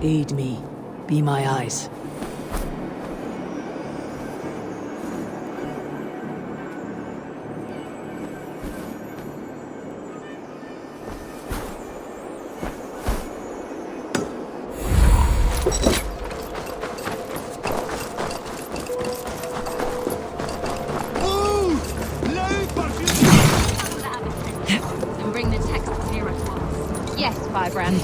Aid me. Be my eyes. And bring the texts here at once. Yes, Firebrand.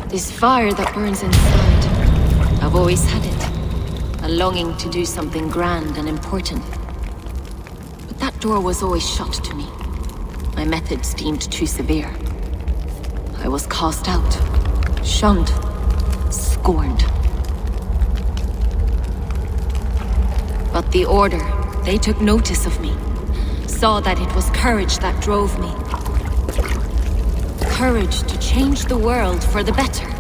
This fire that burns inside, I've always had it. A longing to do something grand and important. But that door was always shut to me. My methods deemed too severe. I was cast out, shunned, scorned. But the Order, they took notice of me. Saw that it was courage that drove me. Courage to change the world for the better.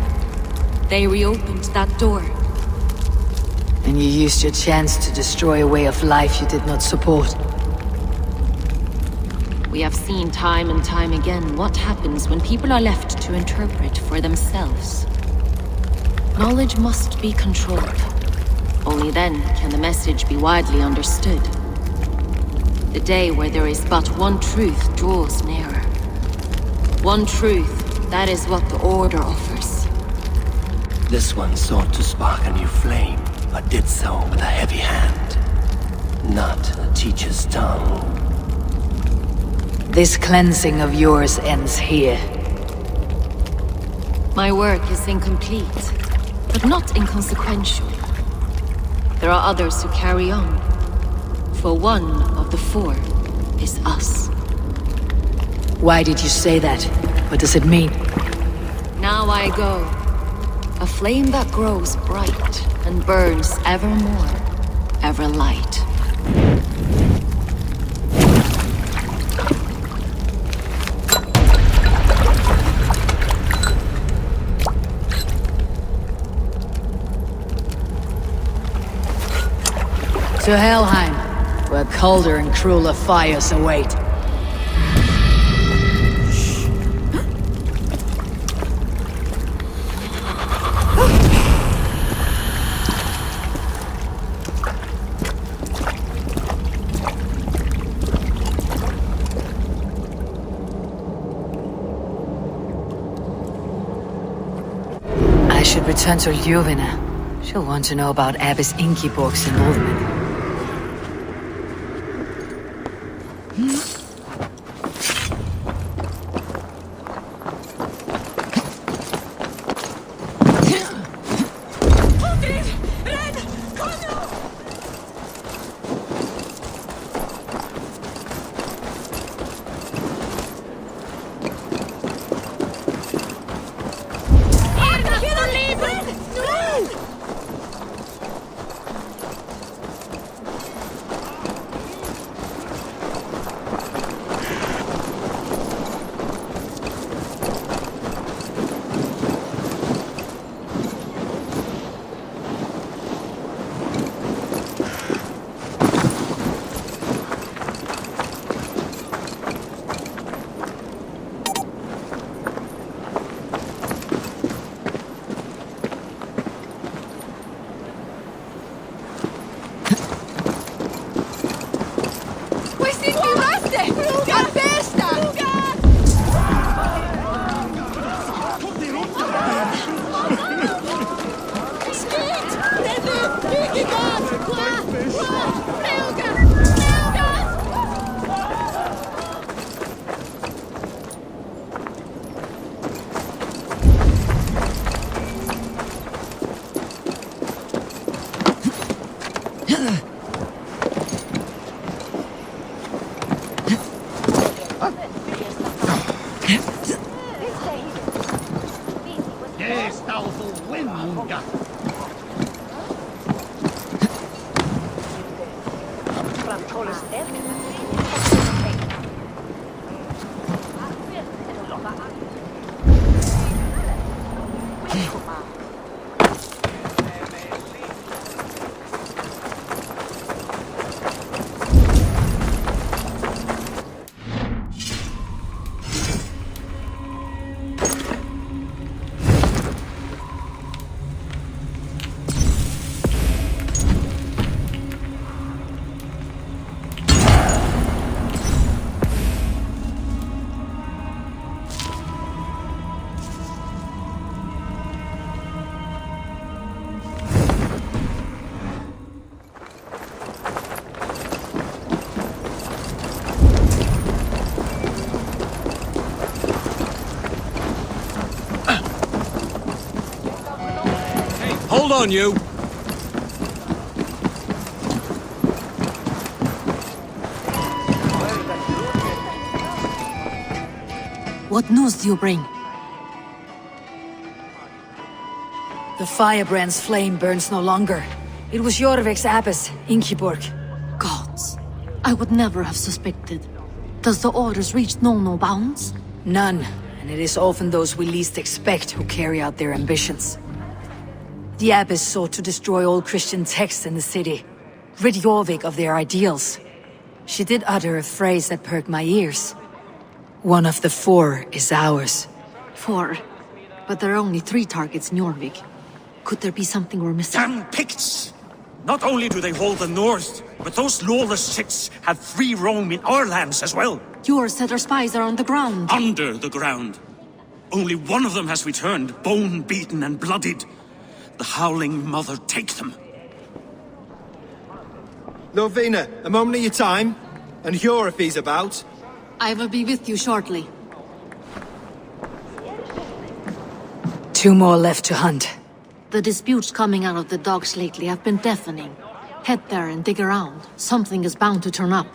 They reopened that door. And you used your chance to destroy a way of life you did not support. We have seen time and time again what happens when people are left to interpret for themselves. Knowledge must be controlled. Only then can the message be widely understood. The day where there is but one truth draws nearer. One truth, that is what the Order offers. This one sought to spark a new flame, but did so with a heavy hand. Not a teacher's tongue. This cleansing of yours ends here. My work is incomplete, but not inconsequential. There are others who carry on. For one of the four is us. Why did you say that? What does it mean? Now I go. A flame that grows bright and burns ever more, ever light. To Helheim, where colder and crueler fires await. I should return to Ljuvina. She'll want to know about Abbess Ingeborg's involvement. Hold on, you! What news do you bring? The firebrand's flame burns no longer. It was Jorvik's abbess, Ingeborg. Gods, I would never have suspected. Does the orders reach no bounds? None, and it is often those we least expect who carry out their ambitions. The abbess sought to destroy all Christian texts in the city, rid Jorvik of their ideals. She did utter a phrase that perked my ears. One of the 4 is ours. 4? But there are only 3 targets in Jorvik. Could there be something we're missing? Damn Picts! Not only do they hold the north, but those lawless chits have free roam in our lands as well. Yours said our spies are on the ground. Under the ground. Only one of them has returned, bone-beaten and bloodied. The Howling Mother take them. Lovina, a moment of your time, and Hjor if he's about. I will be with you shortly. 2 more left to hunt. The disputes coming out of the docks lately have been deafening. Head there and dig around. Something is bound to turn up.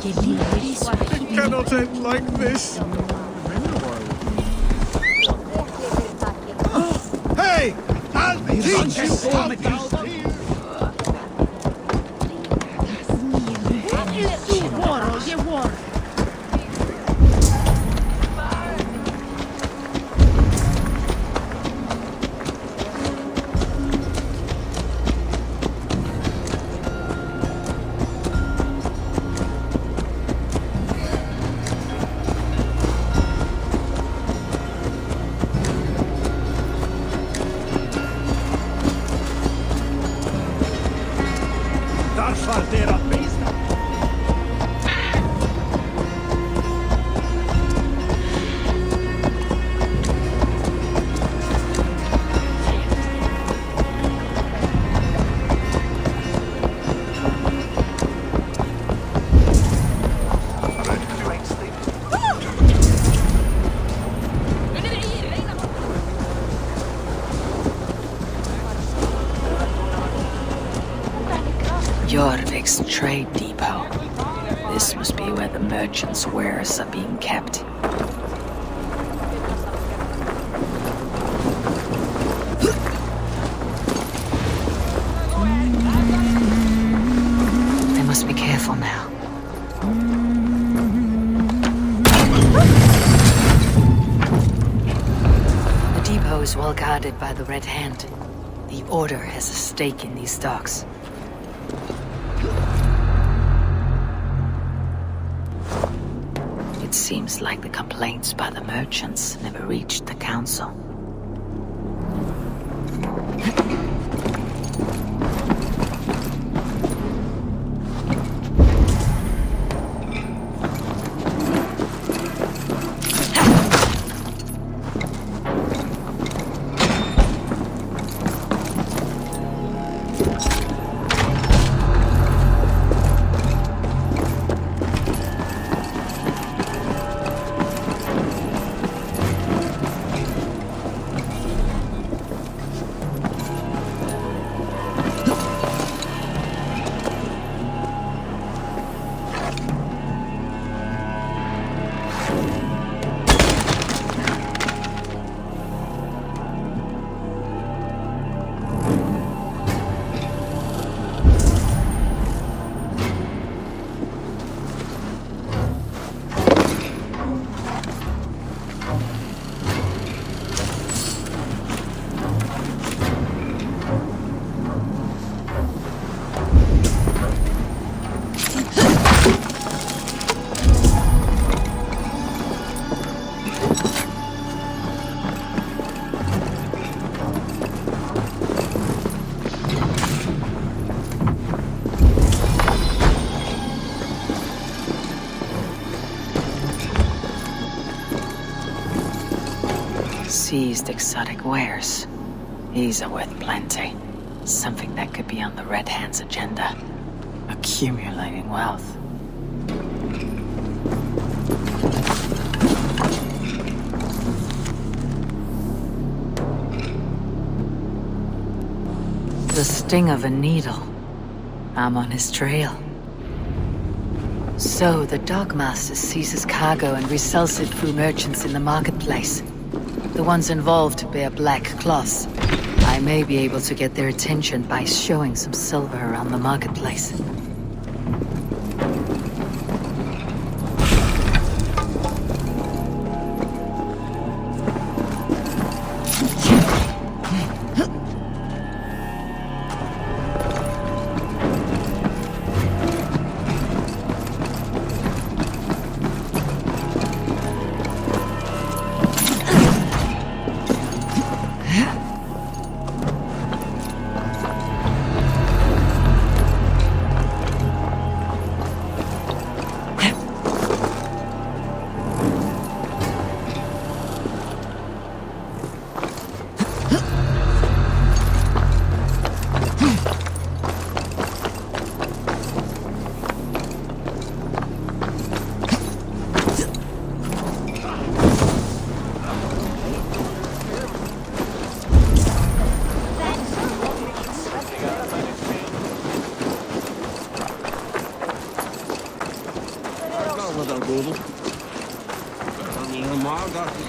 It cannot end like this. Hey! I'll teach you how to... Jorvik's trade depot. This must be where the merchants' wares are being kept. They must be careful now. The depot is well guarded by the Red Hand. The Order has a stake in these docks. It seems like the complaints by the merchants never reached the council. Seized exotic wares. These are worth plenty. Something that could be on the Red Hand's agenda. Accumulating wealth. The sting of a needle. I'm on his trail. So the Dogmaster seizes cargo and resells it through merchants in the marketplace. The ones involved bear black cloths. I may be able to get their attention by showing some silver around the marketplace.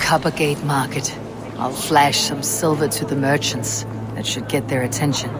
Coppergate Market. I'll flash some silver to the merchants. That should get their attention.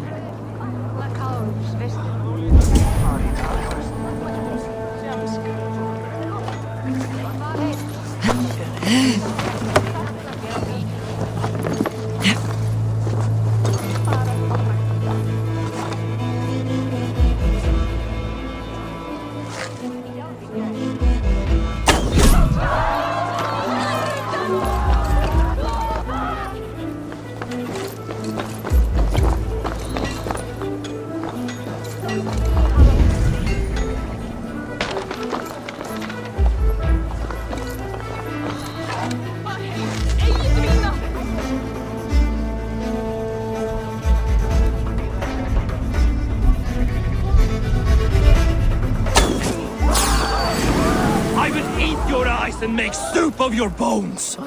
And make soup of your bones!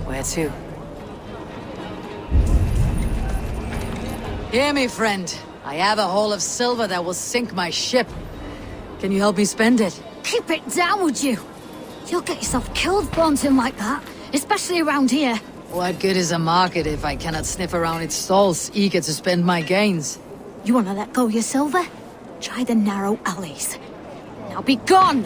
Where to? Hear me, friend. I have a haul of silver that will sink my ship. Can you help me spend it? Keep it down, would you? You'll get yourself killed flaunting like that, especially around here. What good is a market if I cannot sniff around its stalls, eager to spend my gains? You want to let go of your silver? Try the narrow alleys. Now be gone!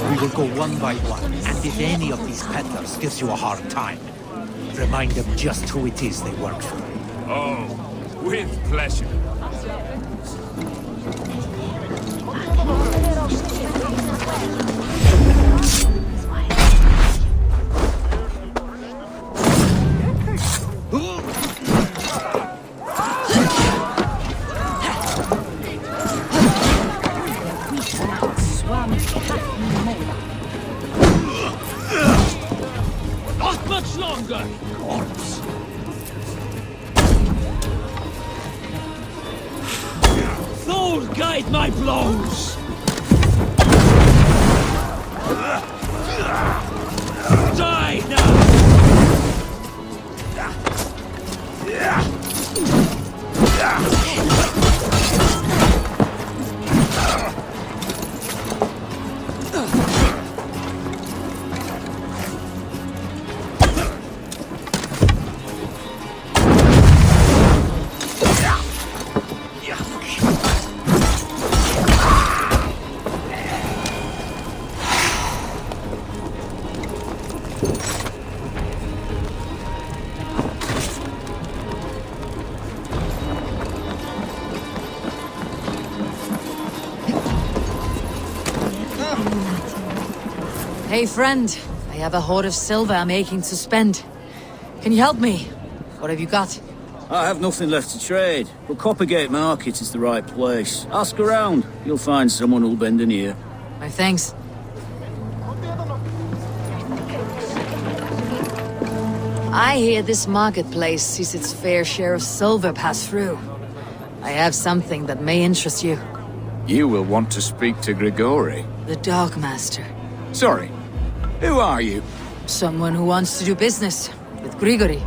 We will go one by one, and if any of these peddlers gives you a hard time, remind them just who it is they work for. Oh, with pleasure. Not much longer, corpse. Thor, guide my blows. Die now. Hey, friend. I have a hoard of silver I'm aching to spend. Can you help me? What have you got? I have nothing left to trade, but Coppergate Market is the right place. Ask around. You'll find someone who'll bend an ear. My thanks. I hear this marketplace sees its fair share of silver pass through. I have something that may interest you. You will want to speak to Grigori. The Dog Master. Sorry, who are you? Someone who wants to do business with Grigori.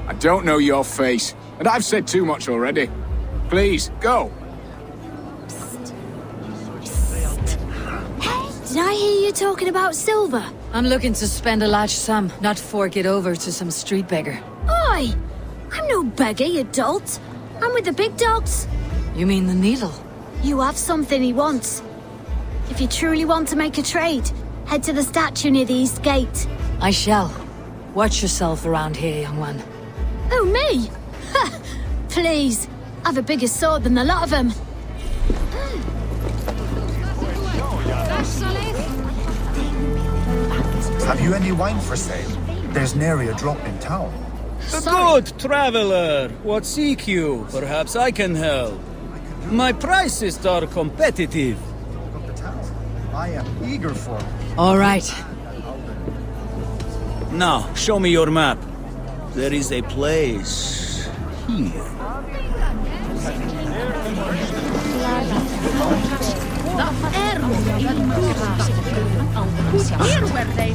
I don't know your face, and I've said too much already. Please, go. Did I hear you talking about silver? I'm looking to spend a large sum, not fork it over to some street beggar. Oi! I'm no beggar, you dolt. I'm with the big dogs. You mean the needle? You have something he wants. If you truly want to make a trade, head to the statue near the East Gate. I shall. Watch yourself around here, young one. Oh, me? Ha! Please. I've a bigger sword than the lot of them. Have you any wine for sale? There's nary a drop in town. Good traveler. What seek you? Perhaps I can help. My prices are competitive. Of the town. I am eager for it. All right. Now, show me your map. There is a place here. Here where they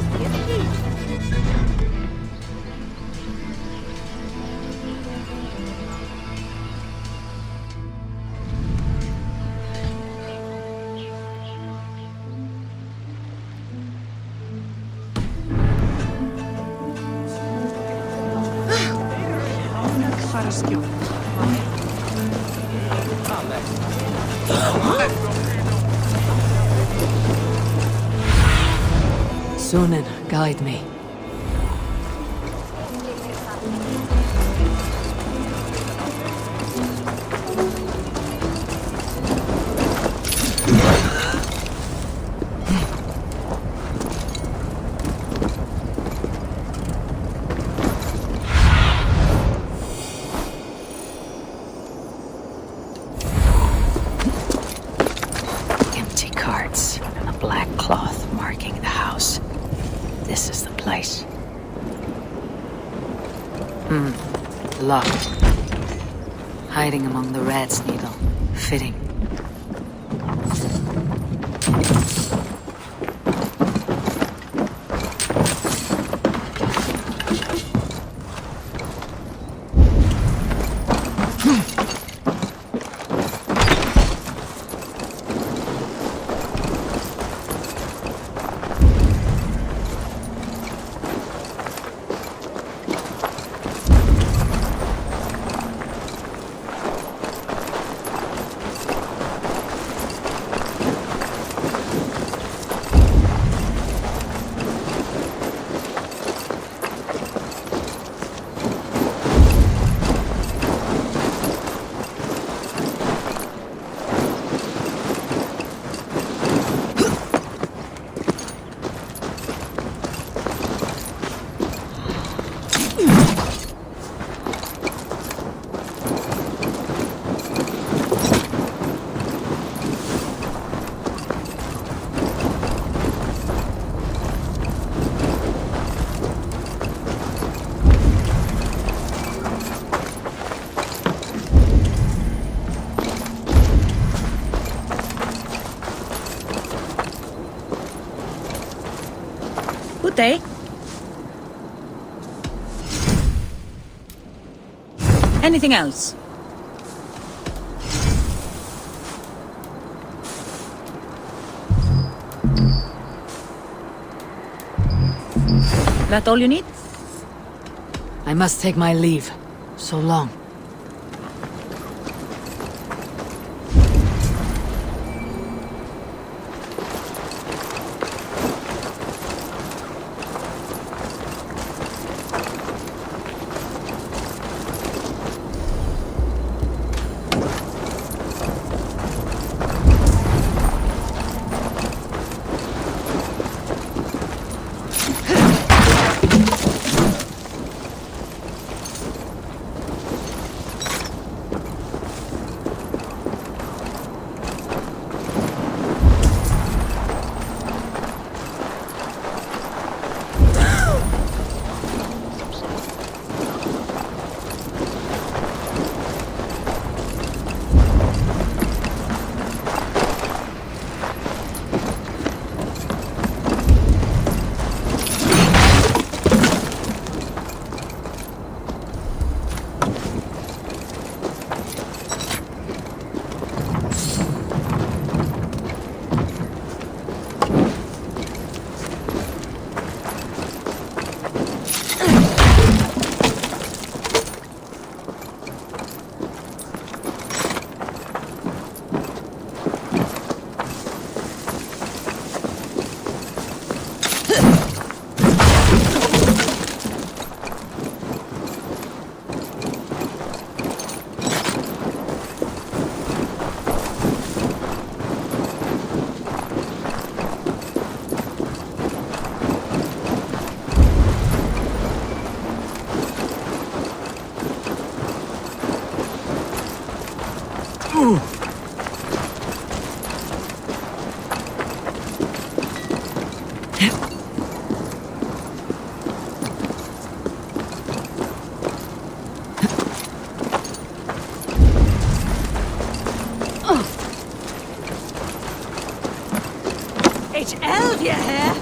Sunan, guide me. Empty carts and a black cloth marking the house. This is the place. Locked. Hiding among the rat's needle. Fitting. Good day. Anything else? That all you need? I must take my leave. So long. Elvia here.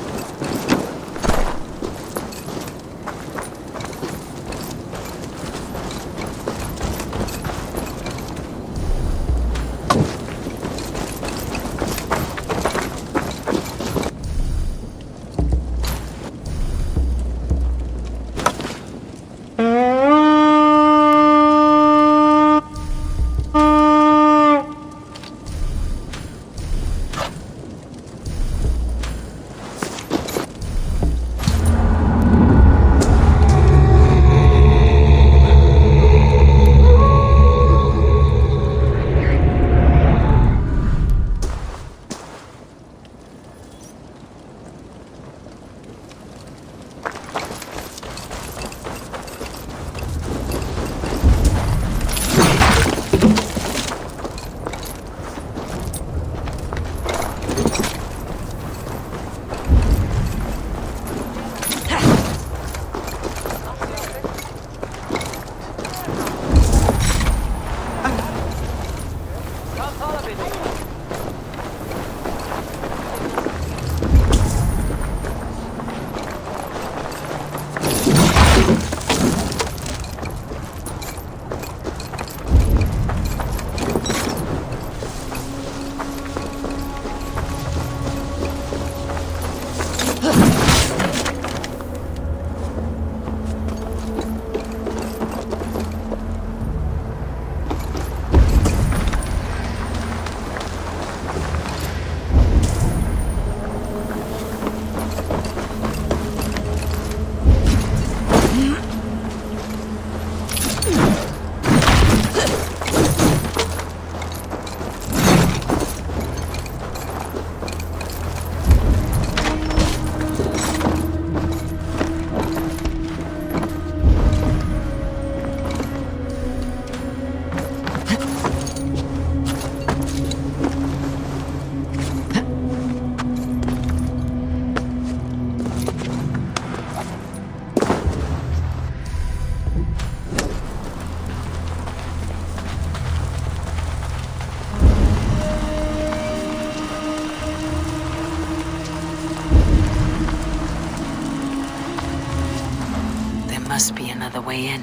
Must be another way in.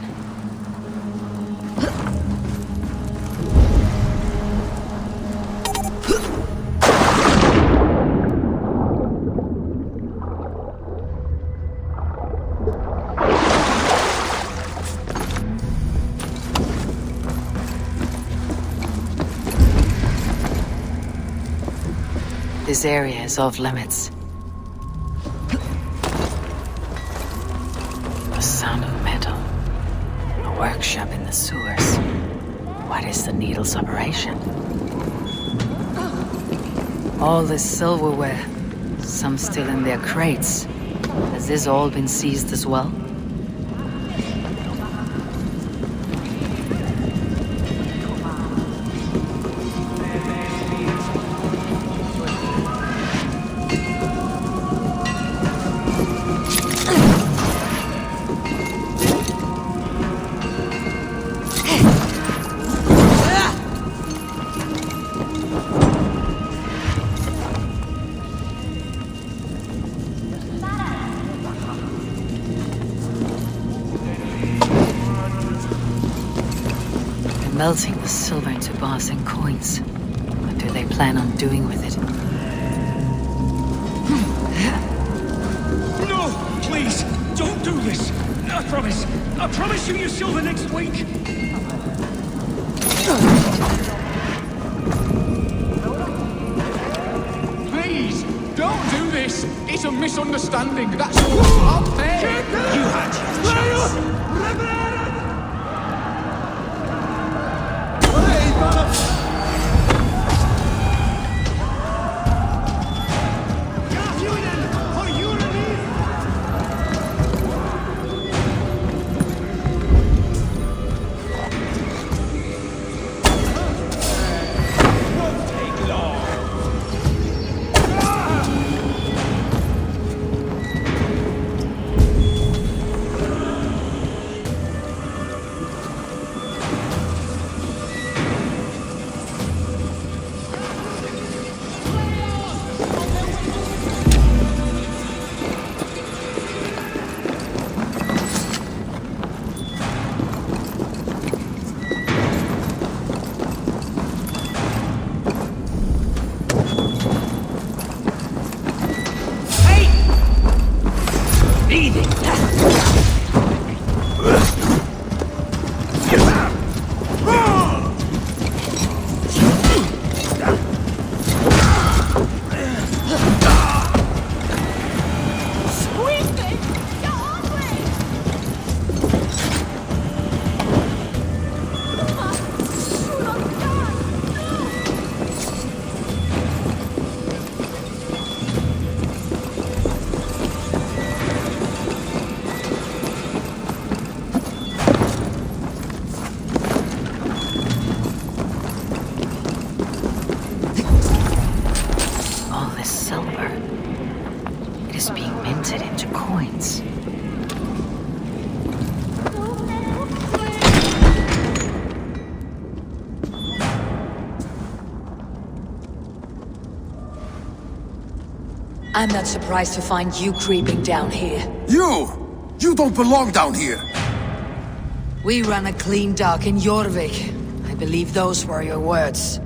This area is off limits. The sound of metal. A workshop in the sewers. What is the needle's operation? All this silverware. Some still in their crates. Has this all been seized as well? Melting the silver into bars and coins. What do they plan on doing with it? No! Please! Don't do this! I promise you your silver next week! Please! Don't do this! It's a misunderstanding, that's all. I'll pay! You had your chance! I'm not surprised to find you creeping down here. You! You don't belong down here! We run a clean dock in Jorvik. I believe those were your words.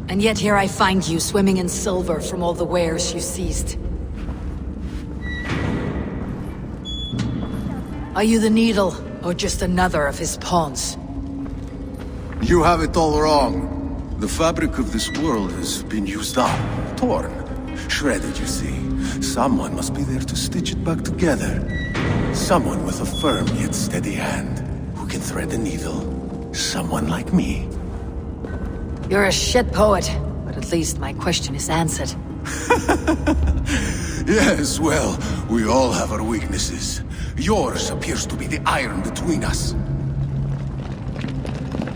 And yet here I find you swimming in silver from all the wares you seized. Are you the Needle, or just another of his pawns? You have it all wrong. The fabric of this world has been used up, torn, shredded, you see. Someone must be there to stitch it back together. Someone with a firm yet steady hand, who can thread a needle. Someone like me. You're a shit poet, but at least my question is answered. Yes, well, we all have our weaknesses. Yours appears to be the iron between us.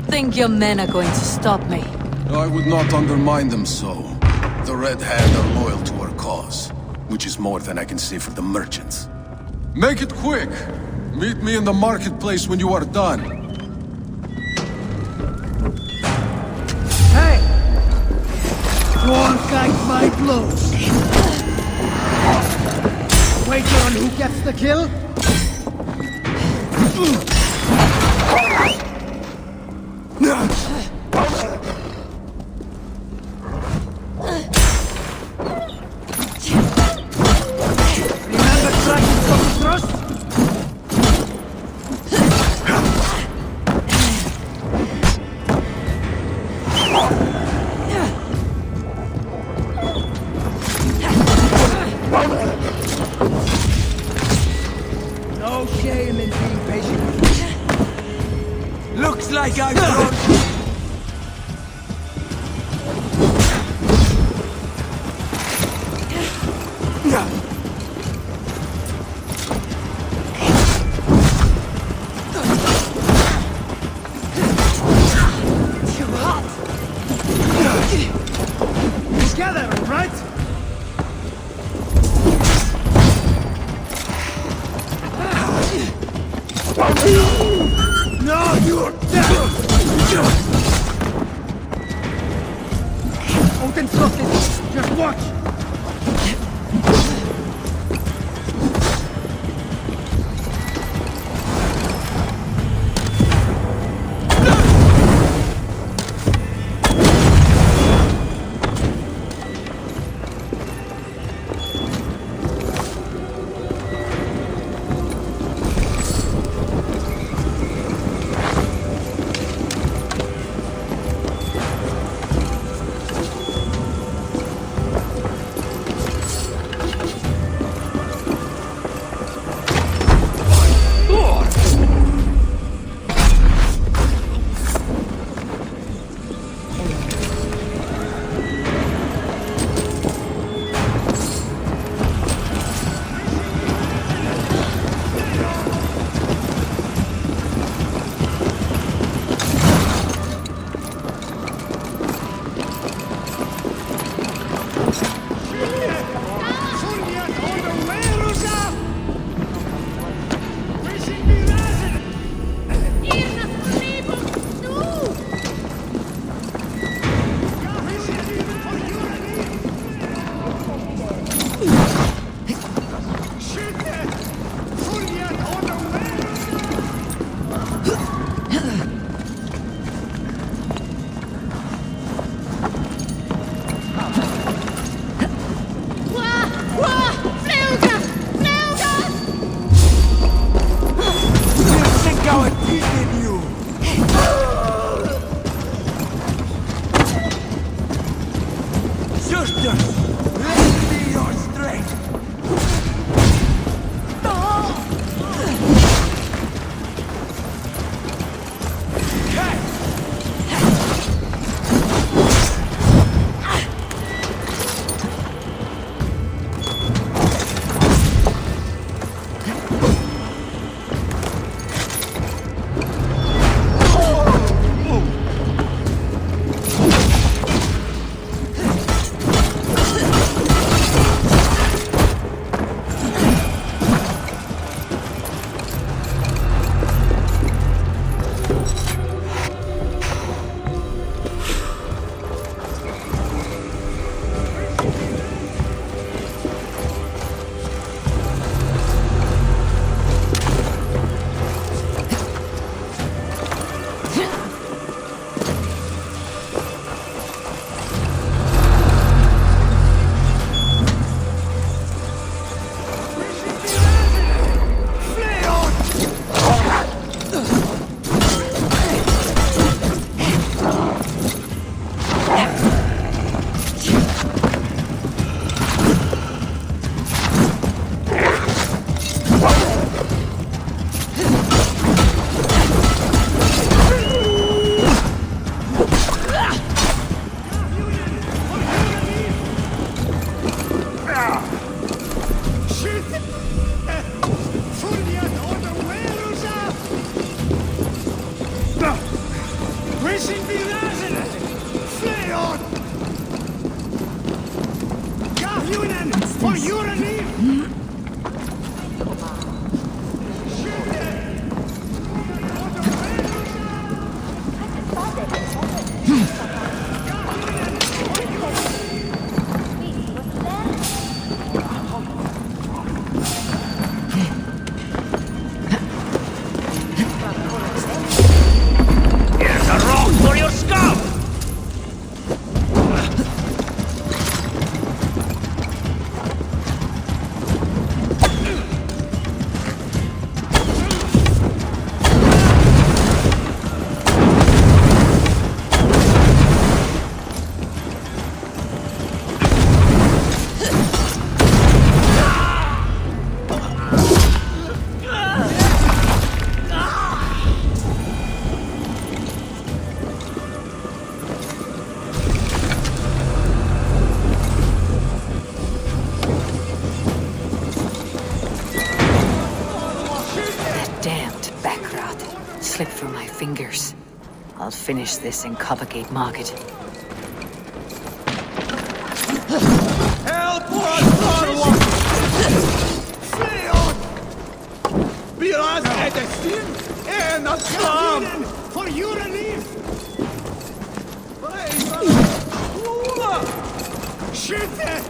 Think your men are going to stop me? I would not undermine them so. The Red Hand are loyal to our cause, which is more than I can say for the merchants. Make it quick! Meet me in the marketplace when you are done. Hey! Don't guide my blows! Wager on who gets the kill? Remember trying to thrust? No shame in being patient. Looks like I've grown. Together, right? No, you're dead! Odin thrusted. Just watch! resistance. Here's a rock for your scalp! Slipped through my fingers. I'll finish this in Coppergate Market. Help us, Lord! Flee on! Wir als Edestin, Kam! For your relief! Skytte!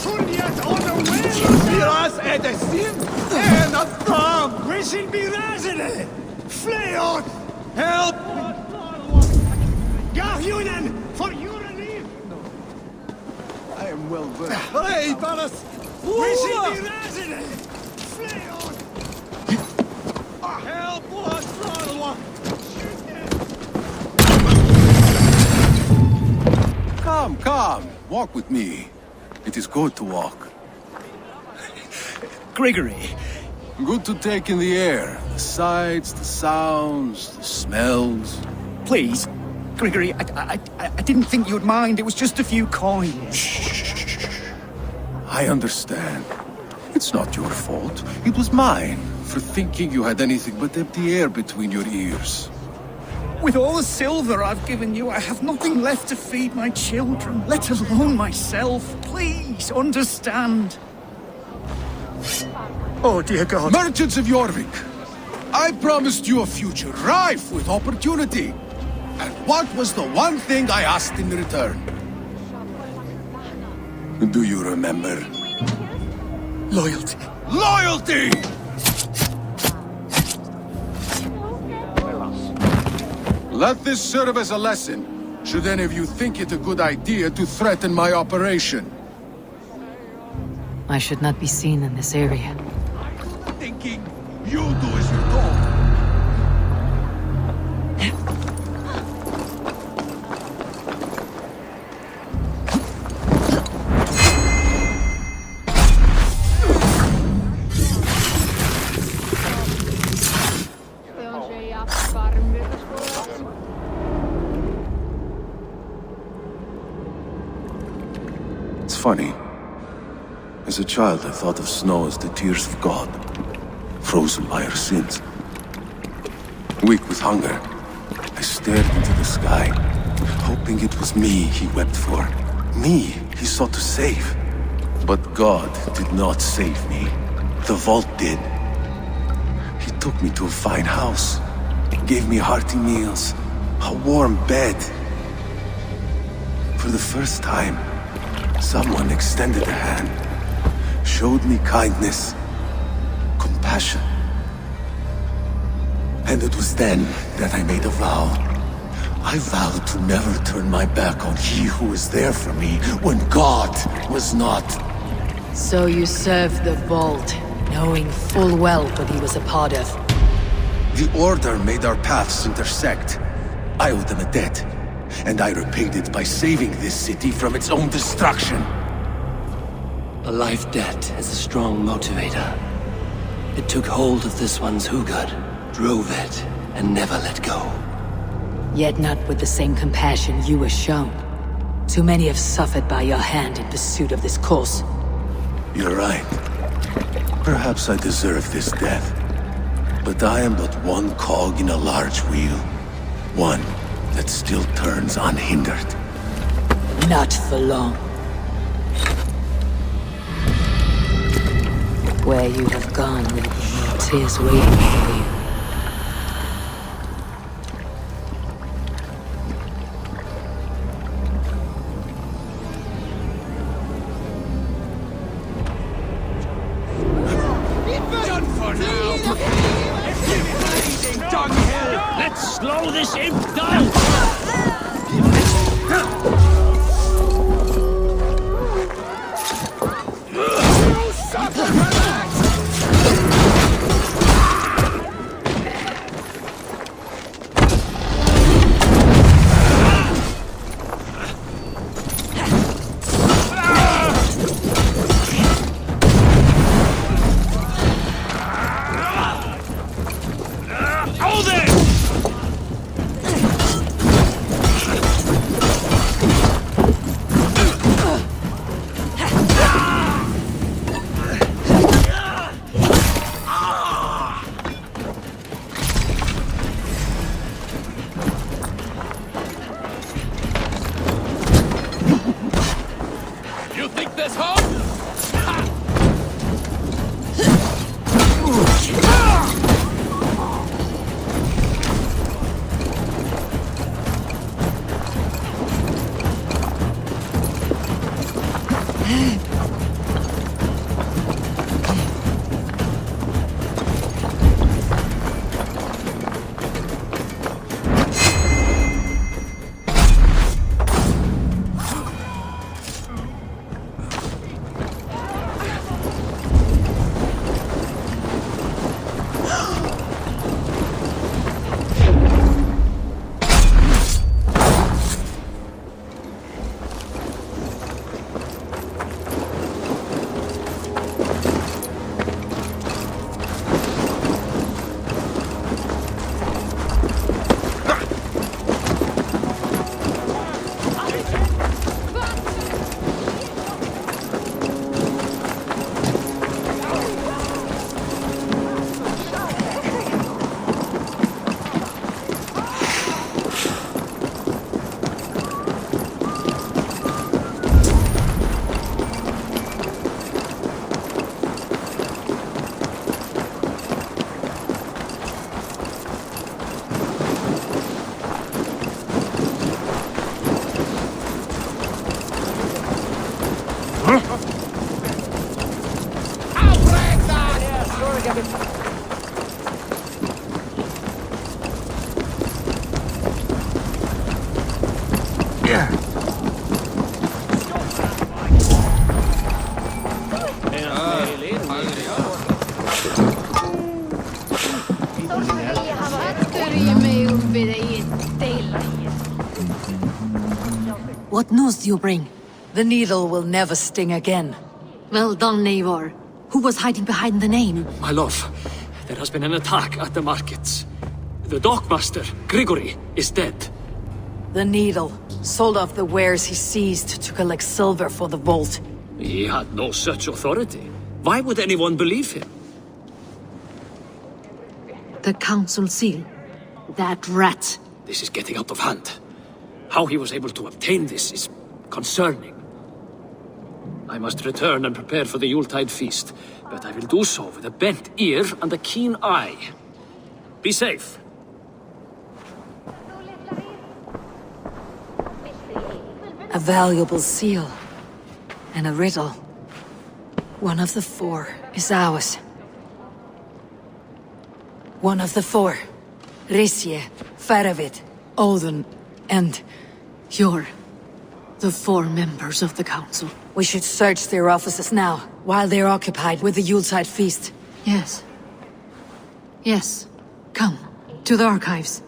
Fuljet on the way! Wir als Edestin, Kam! We should be resident! Flee on! Help! Garhunen! For your relief! I am well versed. Hey, Balas! We should be resident! Flee on! Help us, Lord! Come. Walk with me. It is good to walk. Gregory. Good to take in the air. The sights, the sounds, the smells. Please. Gregory, I didn't think you'd mind. It was just a few coins. Shh. I understand. It's not your fault. It was mine, for thinking you had anything but empty air between your ears. With all the silver I've given you, I have nothing left to feed my children, let alone myself. Please, understand. Oh, dear God. Merchants of Jorvik, I promised you a future rife with opportunity. And what was the one thing I asked in return? Do you remember? Loyalty. Loyalty! Let this serve as a lesson, should any of you think it a good idea to threaten my operation. I should not be seen in this area. Thinking you do as you're told. It's funny. As a child, I thought of snow as the tears of God, frozen by our sins. Weak with hunger, I stared into the sky, hoping it was me he wept for. Me he sought to save. But God did not save me. The vault did. He took me to a fine house, gave me hearty meals, a warm bed. For the first time, someone extended a hand, showed me kindness, compassion. And it was then that I made a vow. I vowed to never turn my back on he who was there for me when God was not. So you served the Vault, knowing full well what he was a part of. The Order made our paths intersect. I owed them a debt, and I repaid it by saving this city from its own destruction. A life debt is a strong motivator. It took hold of this one's Hugad, drove it, and never let go. Yet not with the same compassion you were shown. Too many have suffered by your hand in pursuit of this cause. You're right. Perhaps I deserve this death. But I am but one cog in a large wheel. One that still turns unhindered. Not for long. Where you have gone, there will be no tears waiting for you. Done for now! Dunghill! Let's slow this imp down! What news do you bring? The needle will never sting again. Well done, Eivor. Who was hiding behind the name? My love, there has been an attack at the markets. The dockmaster, Grigory, is dead. The needle sold off the wares he seized to collect silver for the vault. He had no such authority. Why would anyone believe him? The council seal. That rat. This is getting out of hand. How he was able to obtain this is concerning. I must return and prepare for the Yuletide feast, but I will do so with a bent ear and a keen eye. Be safe. A valuable seal. And a riddle. One of the four is ours. One of the four. Risje, Faravid, Odin, and... You're the four members of the council. We should search their offices now, while they're occupied with the Yuletide feast. Yes. Yes. Come, to the archives.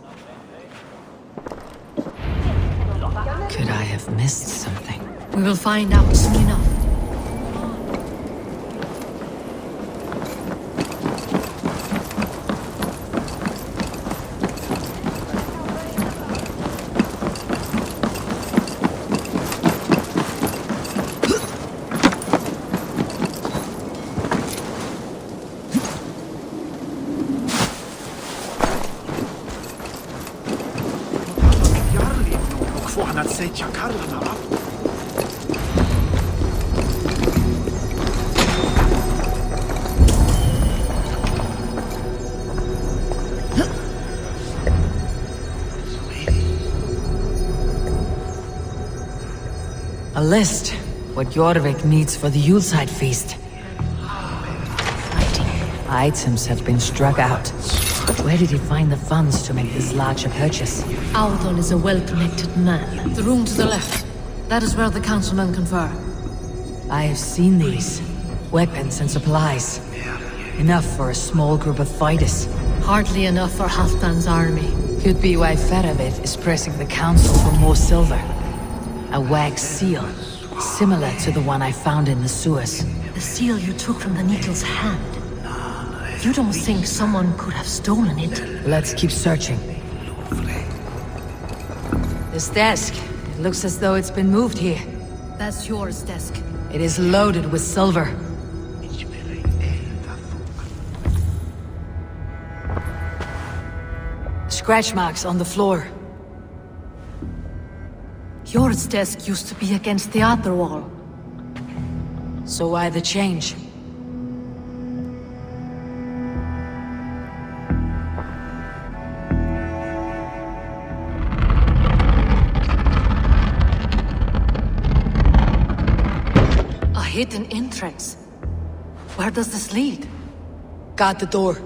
Could I have missed something? We will find out soon enough. A list. What Jorvik needs for the Yuletide feast. Items have been struck out. Where did he find the funds to make this larger purchase? Audon is a well-connected man. The room to the left. That is where the councilmen confer. I have seen these. Weapons and supplies. Enough for a small group of fighters. Hardly enough for Halfdan's army. Could be why Feravid is pressing the council for more silver. A wax seal, similar to the one I found in the sewers. The seal you took from the Needle's hand. You don't think someone could have stolen it? Let's keep searching. This desk, it looks as though it's been moved here. That's yours, desk. It is loaded with silver. Scratch marks on the floor. Yours desk used to be against the other wall. So why the change? A hidden entrance. Where does this lead? Guard the door.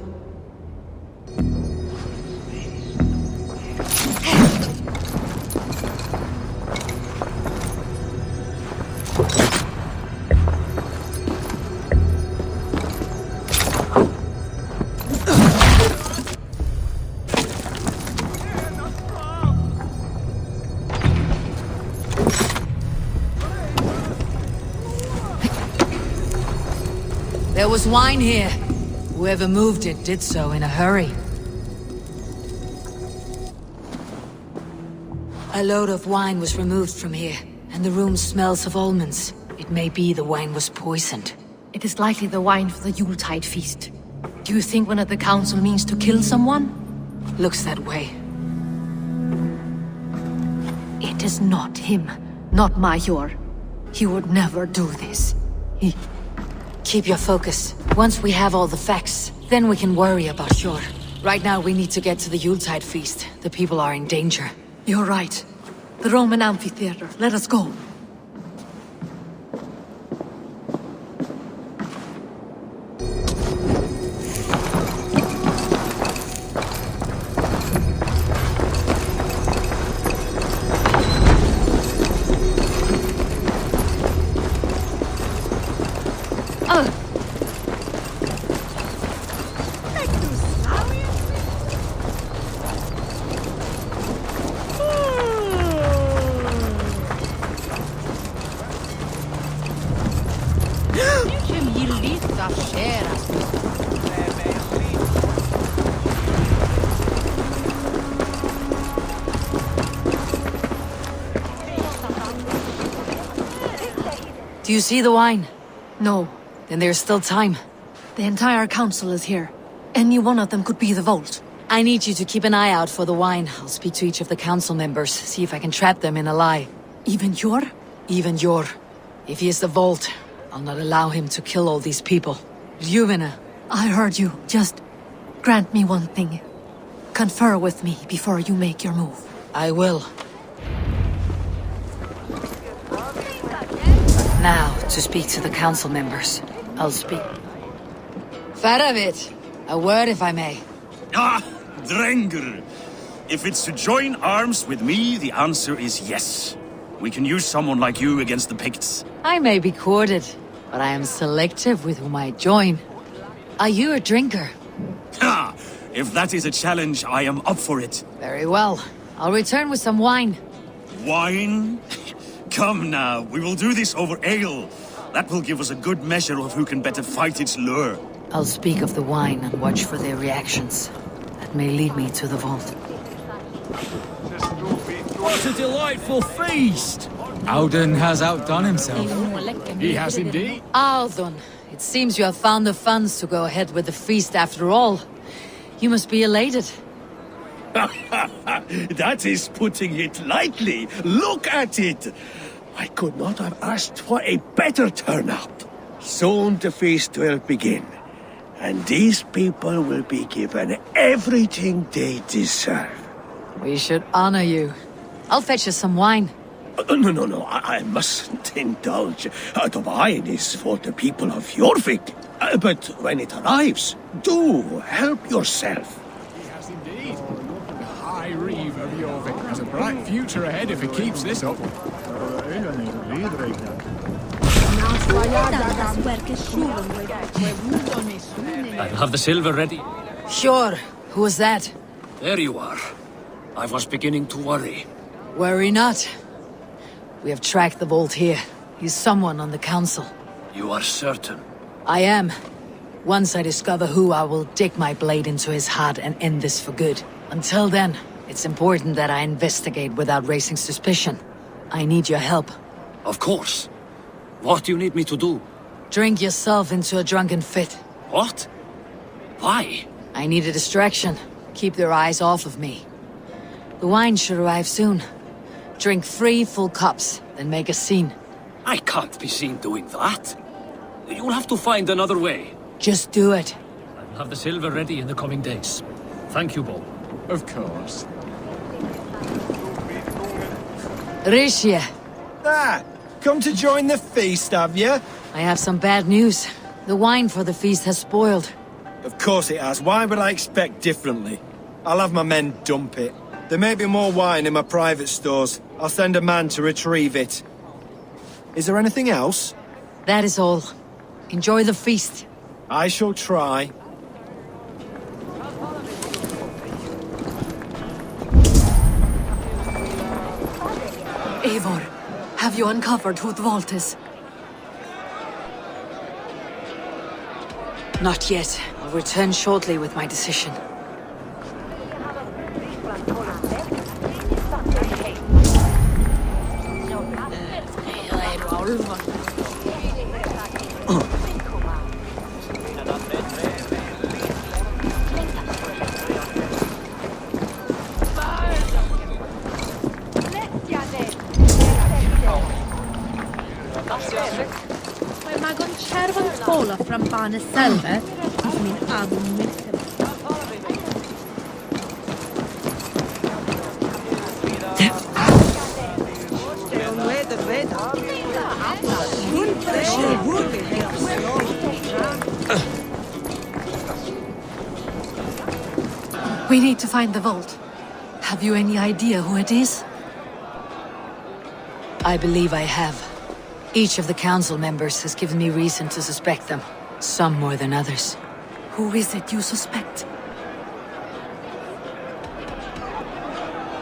There was wine here. Whoever moved it did so in a hurry. A load of wine was removed from here, and the room smells of almonds. It may be the wine was poisoned. It is likely the wine for the Yuletide feast. Do you think one of the council means to kill someone? Looks that way. It is not him, not Major. He would never do this. Keep your focus. Once we have all the facts, then we can worry about Shore. Right now we need to get to the Yuletide feast. The people are in danger. You're right. The Roman amphitheater. Let us go. Do you see the wine? No. Then there's still time. The entire council is here. Any one of them could be the vault. I need you to keep an eye out for the wine. I'll speak to each of the council members, see if I can trap them in a lie. Even Jor? Even Jor. If he is the vault, I'll not allow him to kill all these people. Ljuvena. I heard you. Just grant me one thing. Confer with me before you make your move. I will. Now, to speak to the council members. I'll speak. Faravit, a word if I may. Ah, Drenger. If it's to join arms with me, the answer is yes. We can use someone like you against the Picts. I may be courted, but I am selective with whom I join. Are you a drinker? Ha! If that is a challenge, I am up for it. Very well. I'll return with some wine. Wine? Come now, we will do this over ale. That will give us a good measure of who can better fight its lure. I'll speak of the wine and watch for their reactions. That may lead me to the vault. What a delightful feast! Audun has outdone himself. He has indeed. Audun, it seems you have found the funds to go ahead with the feast after all. You must be elated. That is putting it lightly. Look at it. I could not have asked for a better turnout. Soon the feast will begin, and these people will be given everything they deserve. We should honor you. I'll fetch us some wine. No, I mustn't indulge. The wine is for the people of Jorvik. But when it arrives, do help yourself. He has indeed. The High Reeve of Jorvik has a bright future ahead if he keeps this up. I'll have the silver ready. Sure. Who was that? There you are. I was beginning to worry. Worry not. We have tracked the vault here. He's someone on the council. You are certain? I am. Once I discover who, I will dig my blade into his heart and end this for good. Until then, it's important that I investigate without raising suspicion. I need your help. Of course. What do you need me to do? Drink yourself into a drunken fit. What? Why? I need a distraction. Keep their eyes off of me. The wine should arrive soon. Drink 3 full cups, then make a scene. I can't be seen doing that. You'll have to find another way. Just do it. I'll have the silver ready in the coming days. Thank you, Bo. Of course. Rishia. Ah, come to join the feast, have you? I have some bad news. The wine for the feast has spoiled. Of course it has. Why would I expect differently? I'll have my men dump it. There may be more wine in my private stores. I'll send a man to retrieve it. Is there anything else? That is all. Enjoy the feast. I shall try. Eivor, have you uncovered who the vault is? Not yet. I'll return shortly with my decision. Mae magon cherfon tola from Barnes Selva. Min agum mitten. We need to find the vault. Have you any idea who it is? I believe I have. Each of the council members has given me reason to suspect them. Some more than others. Who is it you suspect?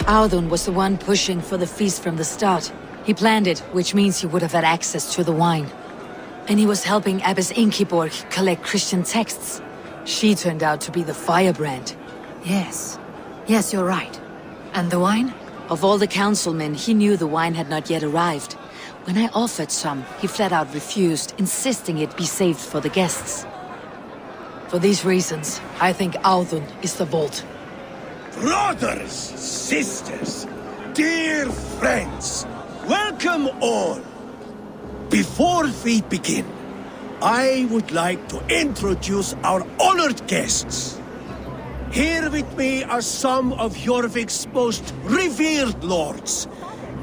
Audun was the one pushing for the feast from the start. He planned it, which means he would have had access to the wine. And he was helping Abbess Ingeborg collect Christian texts. She turned out to be the firebrand. Yes. Yes, you're right. And the wine? Of all the councilmen, he knew the wine had not yet arrived. When I offered some, he flat out refused, insisting it be saved for the guests. For these reasons, I think Audun is the vault. Brothers, sisters, dear friends, welcome all. Before we begin, I would like to introduce our honored guests. Here with me are some of Jorvik's most revered lords.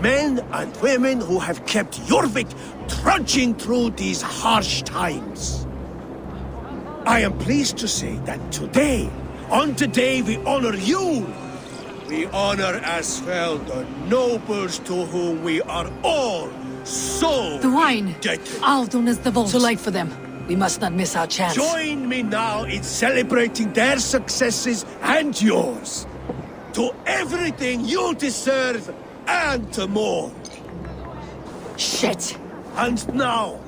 Men and women who have kept Jorvik trudging through these harsh times. I am pleased to say that today, on the day we honor you, we honor as well the nobles to whom we are all so The wine! indebted. Audun is the vault. Too late for them. We must not miss our chance. Join me now in celebrating their successes and yours. To everything you deserve and more. Shit! And now,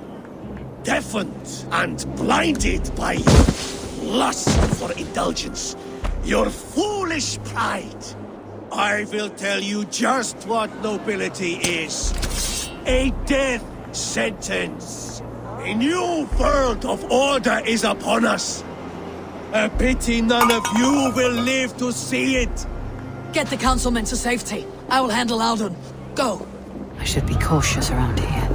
deafened and blinded by lust for indulgence, your foolish pride, I will tell you just what nobility is. A death sentence. A new world of order is upon us. A pity none of you will live to see it. Get the councilmen to safety. I will handle Audun. Go! I should be cautious around here.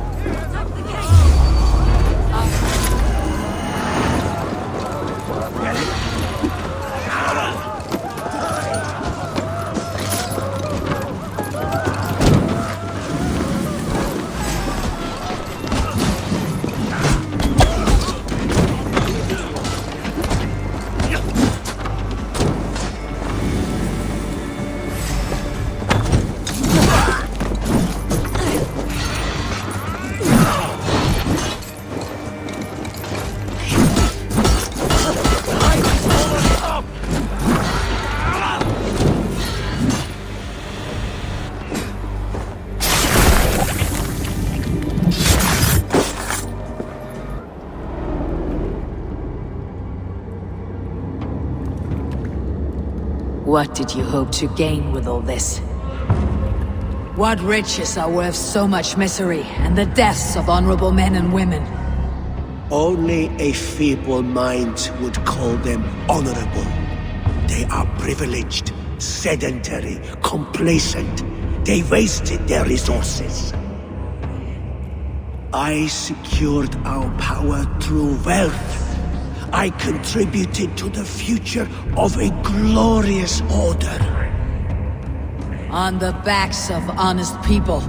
What did you hope to gain with all this? What riches are worth so much misery and the deaths of honorable men and women? Only a feeble mind would call them honorable. They are privileged, sedentary, complacent. They wasted their resources. I secured our power through wealth. I contributed to the future of a glorious order. On the backs of honest people,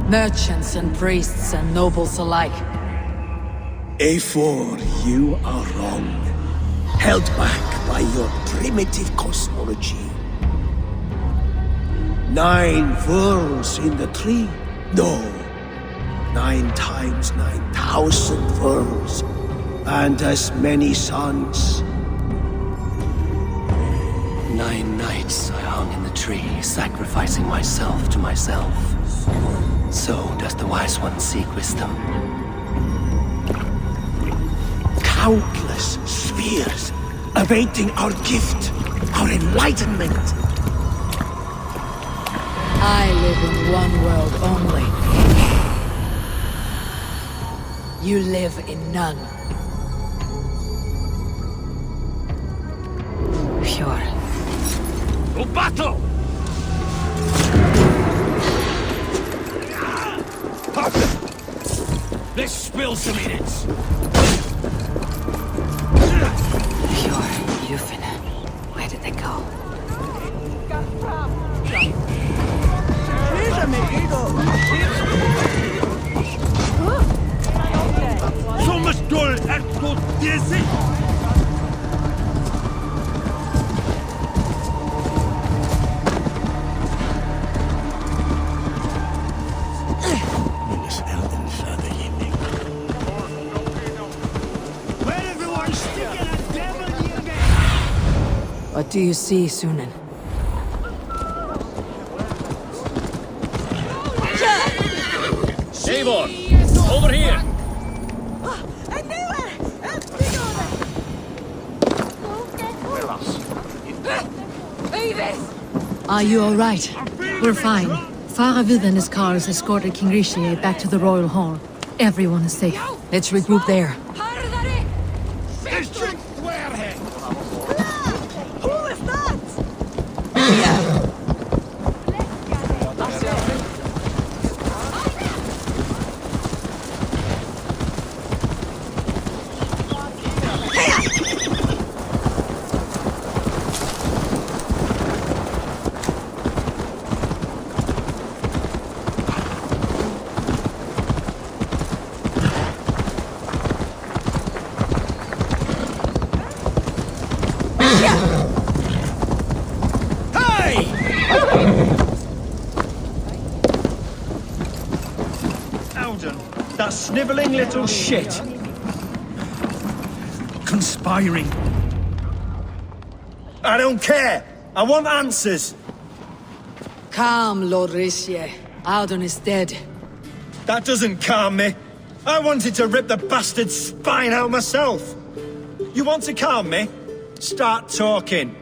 merchants and priests and nobles alike. Eivor, you are wrong. Held back by your primitive cosmology. 9 worlds in the tree? No. 9 times 9,000 worlds. And as many suns. 9 nights I hung in the tree, sacrificing myself to myself. So does the wise one seek wisdom. Countless spheres, awaiting our gift, our enlightenment. I live in one world only. You live in none. Pure. To battle! Let's spill some minutes. Pure, Yufin. Where did they go? Somos dol erto diezi. What do you see, Sunan? Eivor, over here! Are you all right? We're fine. Faravid and his cars escorted King Rishi back to the Royal Hall. Everyone is safe. Let's regroup there. That sniveling little shit. Conspiring. I don't care. I want answers. Calm, Lord Rishi. Audun is dead. That doesn't calm me. I wanted to rip the bastard's spine out myself. You want to calm me? Start talking.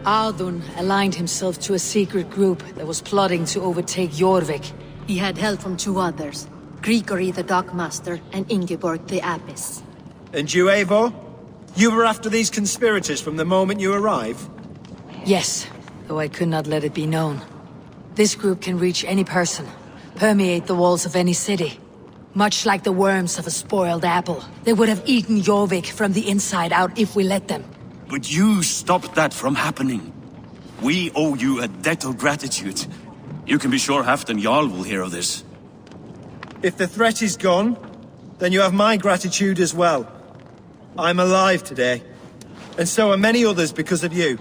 Audun aligned himself to a secret group that was plotting to overtake Jorvik. He had help from 2 others. Grigory the Dockmaster and Ingeborg the Abbess. And you, Eivor? You were after these conspirators from the moment you arrived? Yes, though I could not let it be known. This group can reach any person, permeate the walls of any city. Much like the worms of a spoiled apple, they would have eaten Jorvik from the inside out if we let them. But you stopped that from happening. We owe you a debt of gratitude. You can be sure Halfdan Jarl will hear of this. If the threat is gone, then you have my gratitude as well. I'm alive today, and so are many others because of you.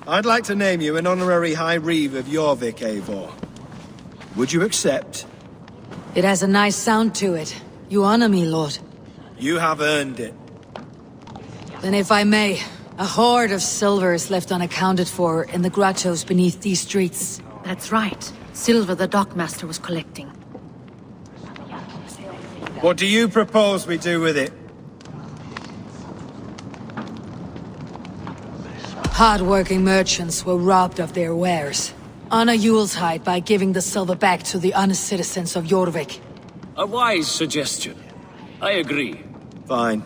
I'd like to name you an honorary High Reeve of Jorvik, Eivor. Would you accept? It has a nice sound to it. You honor me, Lord. You have earned it. Then if I may, a hoard of silver is left unaccounted for in the grottos beneath these streets. That's right. Silver the Dockmaster was collecting. What do you propose we do with it? Hard-working merchants were robbed of their wares. Honor Yuletide by giving the silver back to the honest citizens of Jorvik. A wise suggestion. I agree. Fine.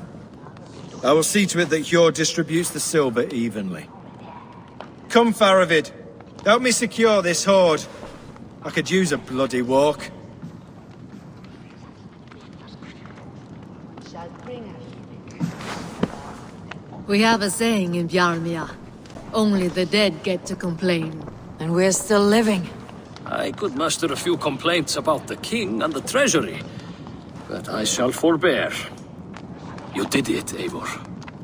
I will see to it that Hjor distributes the silver evenly. Come, Faravid. Help me secure this hoard. I could use a bloody walk. We have a saying in Bjarmia. Only the dead get to complain. And we're still living. I could muster a few complaints about the king and the treasury, but I shall forbear. You did it, Eivor.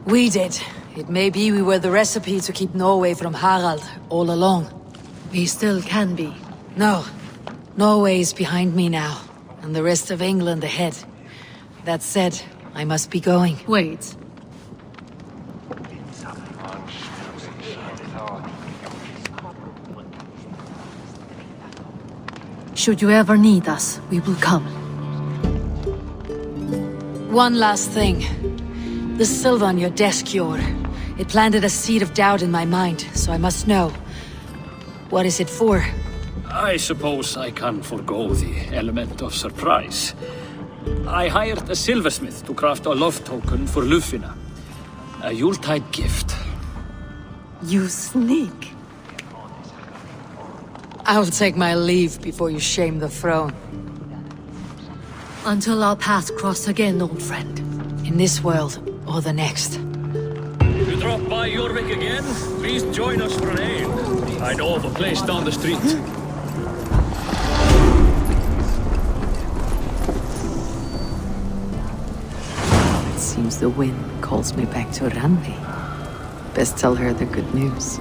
We did. It may be we were the recipe to keep Norway from Harald all along. We still can be. No. Norway is behind me now, and the rest of England ahead. That said, I must be going. Wait. Should you ever need us, we will come. One last thing. The silver on your desk, Hjor. It planted a seed of doubt in my mind, so I must know. What is it for? I suppose I can forgo the element of surprise. I hired a silversmith to craft a love token for Lufina. A Yuletide gift. You sneak. I'll take my leave before you shame the throne. Until our paths cross again, old friend. In this world, or the next. If you drop by Jorvik again, please join us for an ale. I know of a place down the street. It seems the wind calls me back to Randi. Best tell her the good news.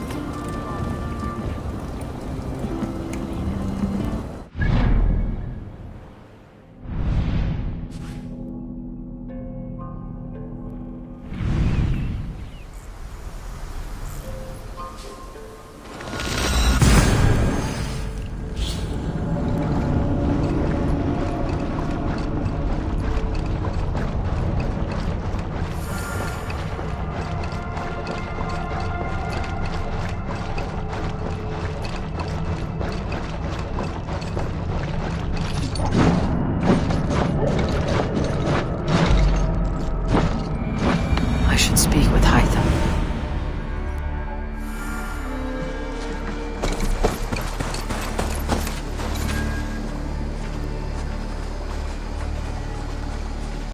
Speak with Hytham.